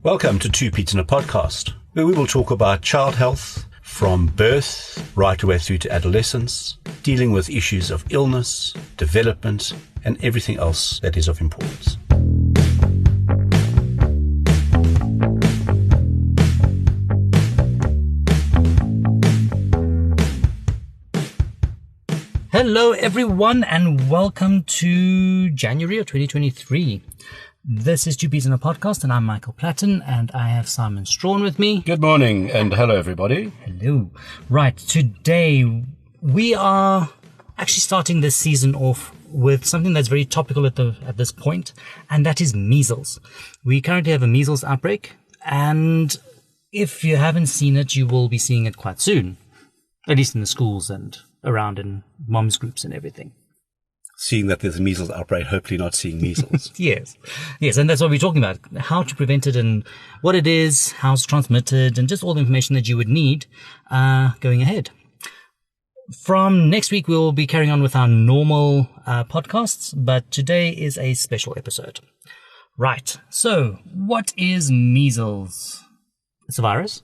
Welcome to Two Pete's in a Podcast, where we will talk about child health from birth right away through to adolescence, dealing with issues of illness, development, and everything else that is of importance. Hello everyone and welcome to January of 2023. This is Two Pete's in a Podcast and I'm Michael Platten and I have Simon Strawn with me. Good morning and hello everybody. Hello. Right, today we are actually starting this season off with something that's very topical at this point, and that is measles. We currently have a measles outbreak, and if you haven't seen it, you will be seeing it quite soon, at least in the schools and around in moms groups and everything. Seeing that there's a measles outbreak, hopefully not seeing measles. Yes, and that's what we're talking about, how to prevent it and what it is, how it's transmitted, and just all the information that you would need going ahead. From next week, we'll be carrying on with our normal podcasts, but today is a special episode. Right, so what is measles? It's a virus.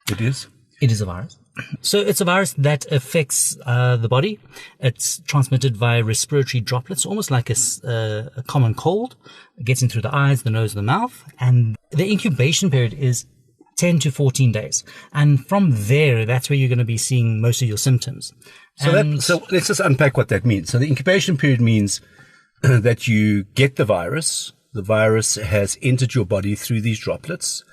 It is? It is a virus. So it's a virus that affects the body. It's transmitted via respiratory droplets, almost like a common cold. It gets in through the eyes, the nose, the mouth. And the incubation period is 10 to 14 days. And from there, that's where you're going to be seeing most of your symptoms. So let's just unpack what that means. So the incubation period means that you get the virus. The virus has entered your body through these droplets,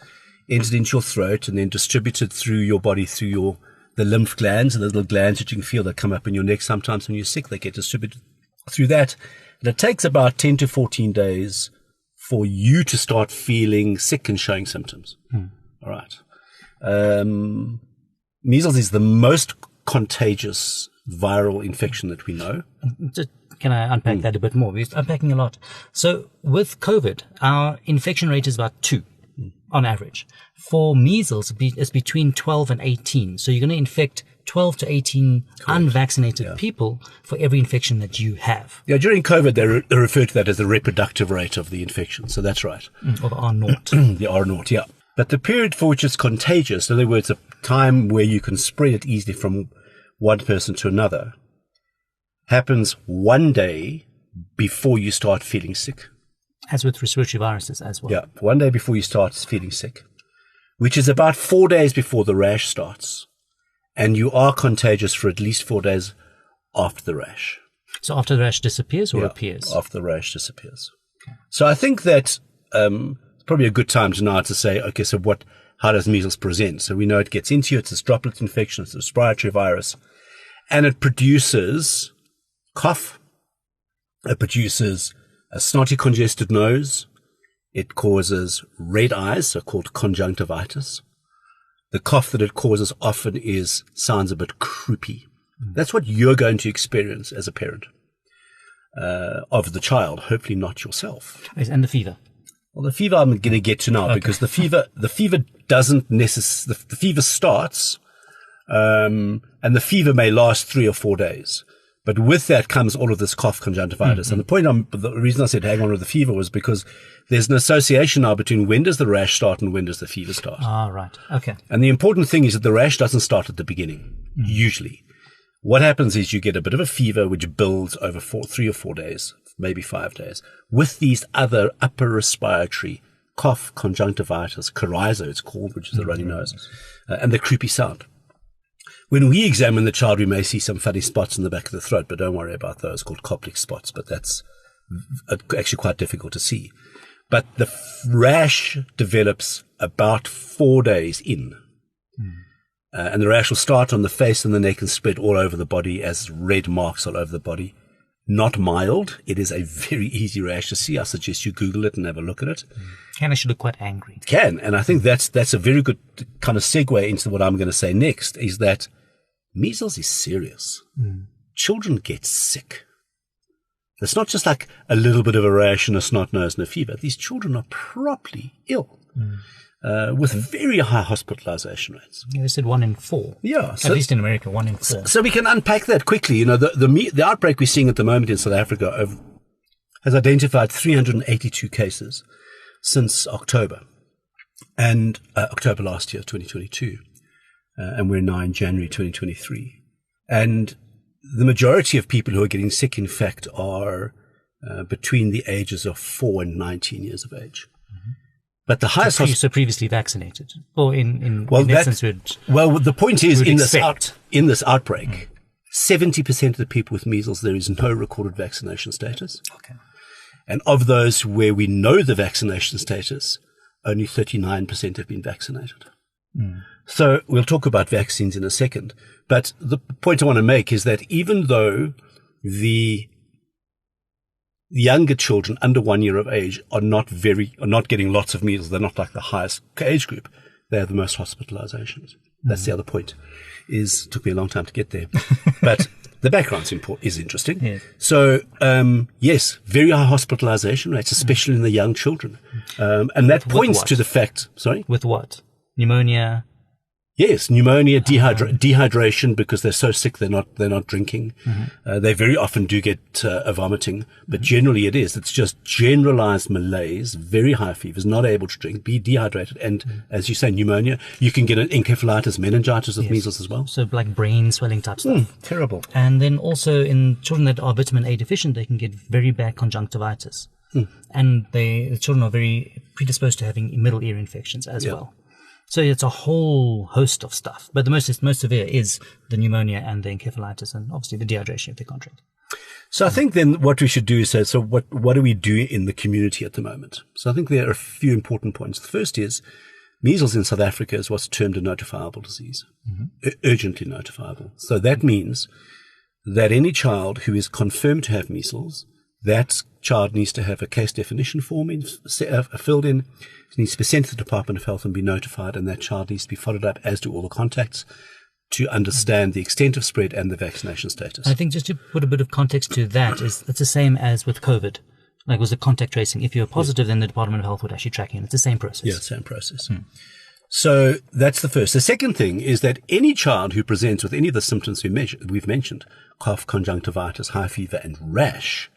entered into your throat, and then distributed through your body through the lymph glands, and the little glands that you can feel that come up in your neck. Sometimes when you're sick, they get distributed through that. And it takes about 10 to 14 days for you to start feeling sick and showing symptoms. All right. Measles is the most contagious viral infection that we know. Can I unpack that a bit more? We're unpacking a lot. So with COVID, our infection rate is about 2 on average. For measles, it's between 12 and 18. So you're going to infect 12 to 18 unvaccinated people for every infection that you have. Yeah, during COVID, they refer to that as the reproductive rate of the infection. So that's right. Or the R0. The R0, yeah. But the period for which it's contagious, in other words, a time where you can spread it easily from one person to another, happens one day before you start feeling sick. As with respiratory viruses as well. Yeah, one day before you start feeling sick, which is about 4 days before the rash starts. And you are contagious for at least 4 days after the rash. So after the rash disappears or appears? After the rash disappears. Okay. So I think that it's probably a good time to now to say, okay, so how does measles present? So we know it gets into you. It's a droplet infection. It's a respiratory virus. And it produces cough. It produces a snotty, congested nose. It causes red eyes, so-called conjunctivitis. The cough that it causes often sounds a bit croupy. That's what you're going to experience as a parent of the child, hopefully not yourself. And the fever. Well, the fever I'm going to get to now, because the fever doesn't necessarily, the fever starts, and the fever may last 3 or 4 days. But with that comes all of this cough, conjunctivitis. And the reason I said hang on with the fever was because there's an association now between when does the rash start and when does the fever start. Ah, right. Okay. And the important thing is that the rash doesn't start at the beginning, usually. What happens is you get a bit of a fever which builds over 3 or 4 days, maybe 5 days, with these other upper respiratory cough, conjunctivitis, coryza it's called, which is the runny nose, and the croupy sound. When we examine the child, we may see some funny spots in the back of the throat, but don't worry about those, called Koplik spots, but that's actually quite difficult to see. But the rash develops about 4 days in. And the rash will start on the face and the neck and spread all over the body as red marks all over the body. Not mild. It is a very easy rash to see. I suggest you Google it and have a look at it. Can actually look quite angry. Can. And I think that's a very good kind of segue into what I'm going to say next, is that measles is serious. Children get sick. It's not just like a little bit of a rash and a snot nose and a fever. These children are properly ill. With very high hospitalization rates. Yeah, they said 1 in 4. Yeah. At least in America, 1 in 4. So we can unpack that quickly. You know, the outbreak we're seeing at the moment in South Africa has identified 382 cases. since October. And October last year, 2022. And we're now in January 2023. And the majority of people who are getting sick, in fact, are between the ages of 4 and 19 years of age. Mm-hmm. But the highest... So previously vaccinated? Or in essence, the point is, in this outbreak, 70% of the people with measles, there is no recorded vaccination status. Okay. And of those where we know the vaccination status, only 39% have been vaccinated. Mm. So we'll talk about vaccines in a second. But the point I want to make is that even though the younger children under 1 year of age are not getting lots of measles, they're not like the highest age group, they have the most hospitalizations. That's the other point. It took me a long time to get there. But the background is interesting. Yes. So, yes, very high hospitalization rates, especially in the young children. And that points to the fact... Sorry? With what? Pneumonia? Yes, pneumonia, dehydration, because they're so sick they're not drinking. Mm-hmm. They very often do get vomiting, but generally it's just generalized malaise, very high fevers, not able to drink, be dehydrated, and as you say, pneumonia. You can get an encephalitis, meningitis with measles as well. So like brain swelling type stuff. Terrible. And then also in children that are vitamin A deficient, they can get very bad conjunctivitis. And the children are very predisposed to having middle ear infections as well. So it's a whole host of stuff. But the most severe is the pneumonia and the encephalitis and obviously the dehydration if they can't drink. So I think then what we should do is say, so what do we do in the community at the moment? So I think there are a few important points. The first is measles in South Africa is what's termed a notifiable disease, urgently notifiable. So that means that any child who is confirmed to have measles, that child needs to have a case definition form filled in. It needs to be sent to the Department of Health and be notified, and that child needs to be followed up, as do all the contacts, to understand the extent of spread and the vaccination status. I think just to put a bit of context to that, it's the same as with COVID. Like, was the contact tracing. If you're positive, then the Department of Health would actually track you. It's the same process. Yeah, same process. So that's the first. The second thing is that any child who presents with any of the symptoms we've mentioned, cough, conjunctivitis, high fever, and rash,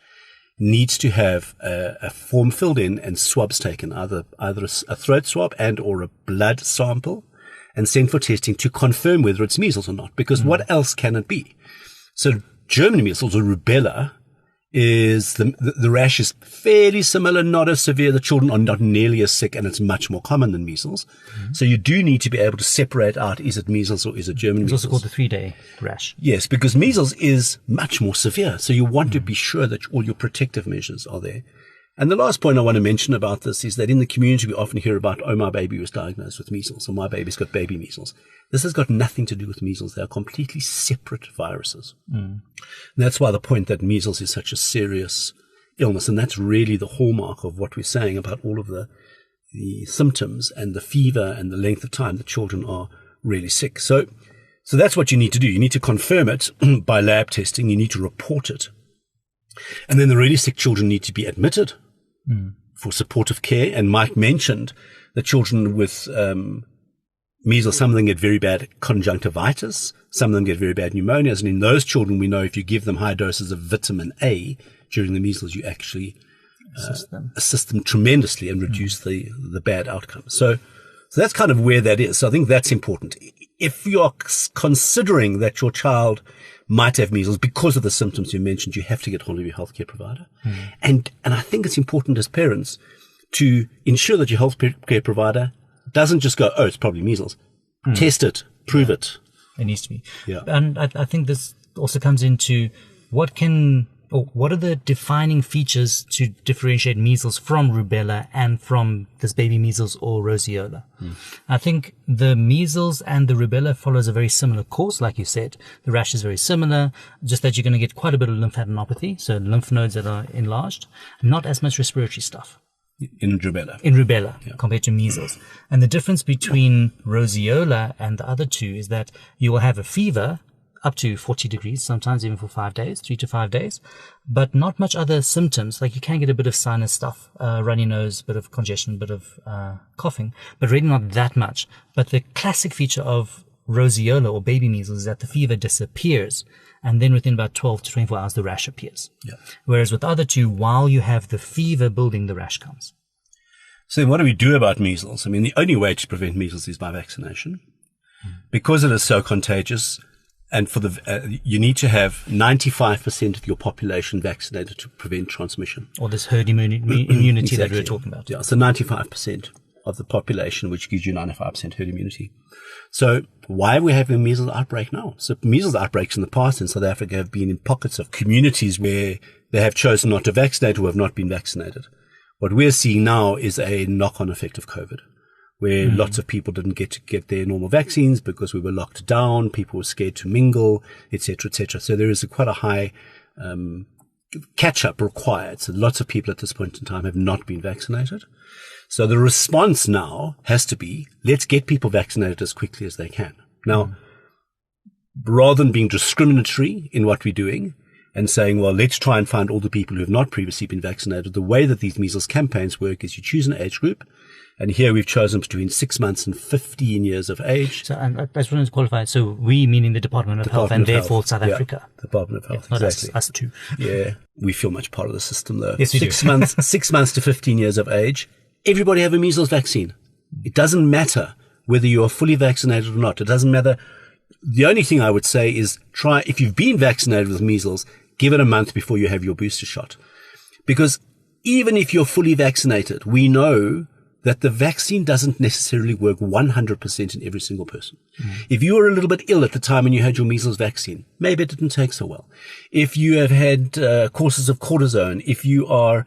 needs to have a form filled in and swabs taken, either a throat swab and or a blood sample, and sent for testing to confirm whether it's measles or not. Because what else can it be? So German measles or rubella is the rash is fairly similar, not as severe. The children are not nearly as sick, and it's much more common than measles. So you do need to be able to separate out, is it measles or is it German measles? It's also called the 3-day rash. Yes, because measles is much more severe. So you want to be sure that all your protective measures are there. And the last point I want to mention about this is that in the community, we often hear about, oh, my baby was diagnosed with measles, or my baby's got baby measles. This has got nothing to do with measles. They are completely separate viruses. And that's why the point that measles is such a serious illness. And that's really the hallmark of what we're saying about all of the symptoms and the fever and the length of time that children are really sick. So that's what you need to do. You need to confirm it by lab testing. You need to report it. And then the really sick children need to be admitted for supportive care. And Mike mentioned the children with measles, some of them get very bad conjunctivitis, some of them get very bad pneumonias. And in those children, we know if you give them high doses of vitamin A during the measles, you actually assist them tremendously and reduce the bad outcomes. So that's kind of where that is. So I think that's important. If you're considering that your child might have measles because of the symptoms you mentioned, you have to get hold of your healthcare provider. And I think it's important as parents to ensure that your healthcare provider doesn't just go, oh, it's probably measles. Test it, prove it. It needs to be. Yeah. And I think this also comes into what are the defining features to differentiate measles from rubella and from this baby measles or roseola? I think the measles and the rubella follows a very similar course, like you said. The rash is very similar, just that you're going to get quite a bit of lymphadenopathy, so lymph nodes that are enlarged, not as much respiratory stuff. In rubella. Compared to measles. And the difference between roseola and the other two is that you will have a fever up to 40 degrees, sometimes even for 5 days, 3 to 5 days, but not much other symptoms. Like you can get a bit of sinus stuff, runny nose, bit of congestion, bit of coughing, but really not that much. But the classic feature of roseola or baby measles is that the fever disappears, and then within about 12 to 24 hours, the rash appears. Whereas with the other two, while you have the fever building, the rash comes. So then what do we do about measles? I mean, the only way to prevent measles is by vaccination. Because it is so contagious, and you need to have 95% of your population vaccinated to prevent transmission. Or this herd immunity Exactly. that we were talking about. Yeah, so 95% of the population, which gives you 95% herd immunity. So why are we having a measles outbreak now? So measles outbreaks in the past in South Africa have been in pockets of communities where they have chosen not to vaccinate or have not been vaccinated. What we're seeing now is a knock-on effect of COVID, where lots of people didn't get their normal vaccines because we were locked down, people were scared to mingle, etc., etc. So there is quite a high catch-up required. So lots of people at this point in time have not been vaccinated. So the response now has to be, let's get people vaccinated as quickly as they can. Now, rather than being discriminatory in what we're doing and saying, well, let's try and find all the people who have not previously been vaccinated, the way that these measles campaigns work is you choose an age group. And here we've chosen between 6 months and 15 years of age. So, and I just wanted to qualify. So we, meaning the Department of Health, and therefore South Africa. Department of Health, not exactly. us too. Yeah, we feel much part of the system though. Yes, we do. 6 months to 15 years of age. Everybody have a measles vaccine. It doesn't matter whether you are fully vaccinated or not. It doesn't matter. The only thing I would say is if you've been vaccinated with measles, give it a month before you have your booster shot. Because even if you're fully vaccinated, we know that the vaccine doesn't necessarily work 100% in every single person. If you were a little bit ill at the time when you had your measles vaccine, maybe it didn't take so well. If you have had courses of cortisone, if you are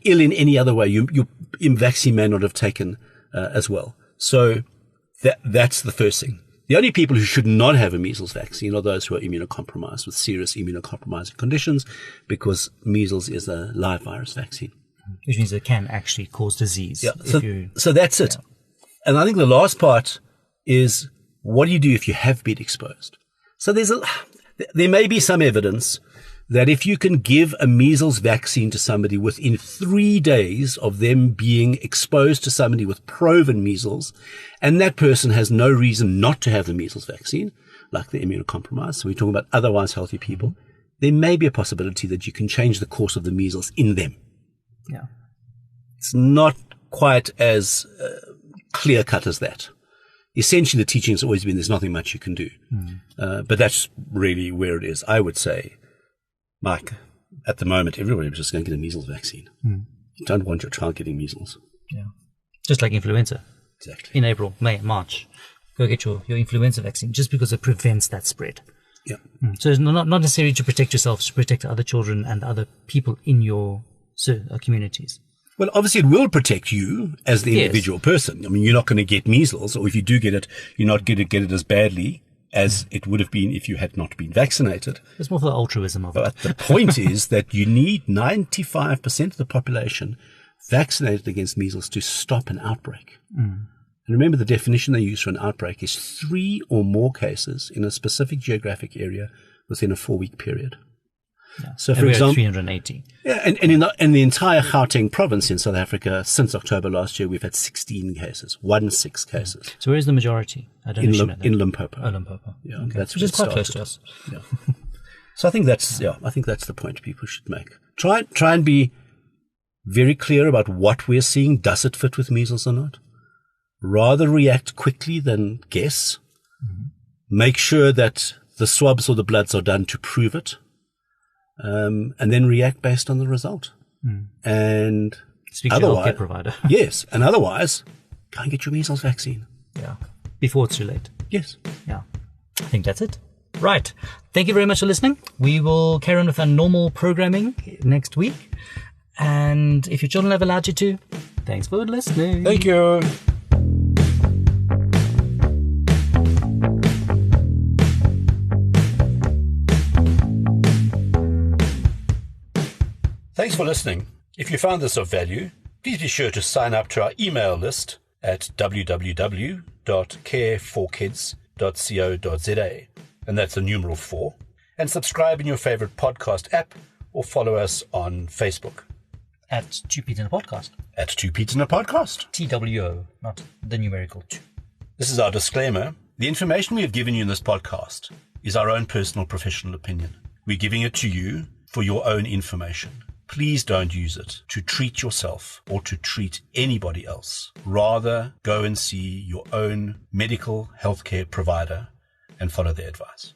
ill in any other way, your vaccine may not have taken as well. So that's the first thing. The only people who should not have a measles vaccine are those who are immunocompromised with serious immunocompromising conditions, because measles is a live virus vaccine. Which means it can actually cause disease. Yeah. So that's it. Yeah. And I think the last part is, what do you do if you have been exposed? So there may be some evidence that if you can give a measles vaccine to somebody within 3 days of them being exposed to somebody with proven measles, and that person has no reason not to have the measles vaccine, like the immunocompromised, so we're talking about otherwise healthy people, there may be a possibility that you can change the course of the measles in them. Yeah. It's not quite as clear-cut as that. Essentially, the teaching has always been there's nothing much you can do. But that's really where it is. I would say, Mike, at the moment, everybody was just going to get a measles vaccine. You don't want your child getting measles. Yeah. Just like influenza. Exactly. In April, May, March, go get your influenza vaccine, just because it prevents that spread. Yeah. So it's not necessarily to protect yourself, to protect other children and other people in your communities. Well, obviously it will protect you as the individual person. I mean, you're not going to get measles, or if you do get it, you're not going to get it as badly as it would have been if you had not been vaccinated. It's more for the altruism of it. But the point is that you need 95% of the population vaccinated against measles to stop an outbreak. And remember, the definition they use for an outbreak is 3 or more cases in a specific geographic area within a 4-week period. Yeah. So, for example, 380. Yeah, and in the entire Gauteng province in South Africa, since October last year, we've had 16 cases, 16 cases. So where is the majority? I don't know. In Limpopo. Oh, Limpopo. Yeah, okay. that's which is quite close to us. Yeah. So I think that's the point people should make. Try and be very clear about what we're seeing. Does it fit with measles or not? Rather react quickly than guess. Make sure that the swabs or the bloods are done to prove it. And then react based on the result. And speak to your healthcare provider. Yes. And otherwise, go and get your measles vaccine. Yeah. Before it's too late. Yes. Yeah. I think that's it. Right. Thank you very much for listening. We will carry on with our normal programming next week. And if your children have allowed you to, thanks for listening. Thank you. Thanks for listening. If you found this of value, please be sure to sign up to our email list at www.careforkids.co.za, and that's the numeral 4, and subscribe in your favorite podcast app or follow us on Facebook. At 2 Peas in a Podcast. At 2 Peas in a Podcast. TWO, not the numerical 2. This is our disclaimer. The information we have given you in this podcast is our own personal professional opinion. We're giving it to you for your own information. please don't use it to treat yourself or to treat anybody else. Rather, go and see your own medical healthcare provider and follow their advice.